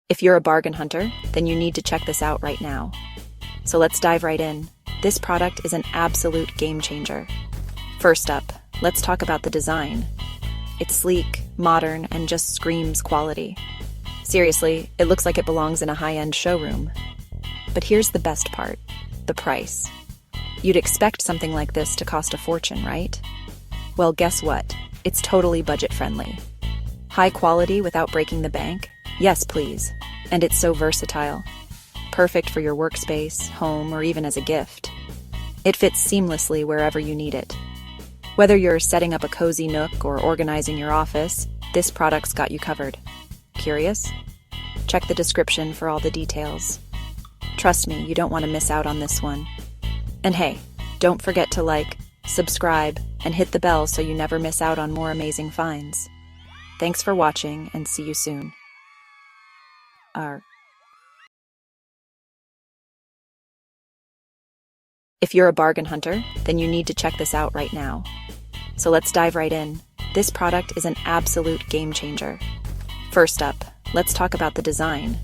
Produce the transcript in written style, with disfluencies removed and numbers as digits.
If you're a bargain hunter, then you need to check this out right now. So let's dive right in. This product is an absolute game changer. First up, let's talk about the design. It's sleek, modern, and just screams quality. Seriously, it looks like it belongs in a high-end showroom. But here's the best part, the price. You'd expect something like this to cost a fortune, right? Well, guess what? It's totally budget-friendly. High quality without breaking the bank? Yes, please. And it's so versatile. Perfect for your workspace, home, or even as a gift. It fits seamlessly wherever you need it. Whether you're setting up a cozy nook or organizing your office, this product's got you covered. Curious? Check the description for all the details. Trust me, you don't want to miss out on this one. And hey, don't forget to like, subscribe, and hit the bell so you never miss out on more amazing finds. Thanks for watching, and see you soon. If you're a bargain hunter, then you need to check this out right now. So let's dive right in. This product is an absolute game changer. First up, let's talk about the design.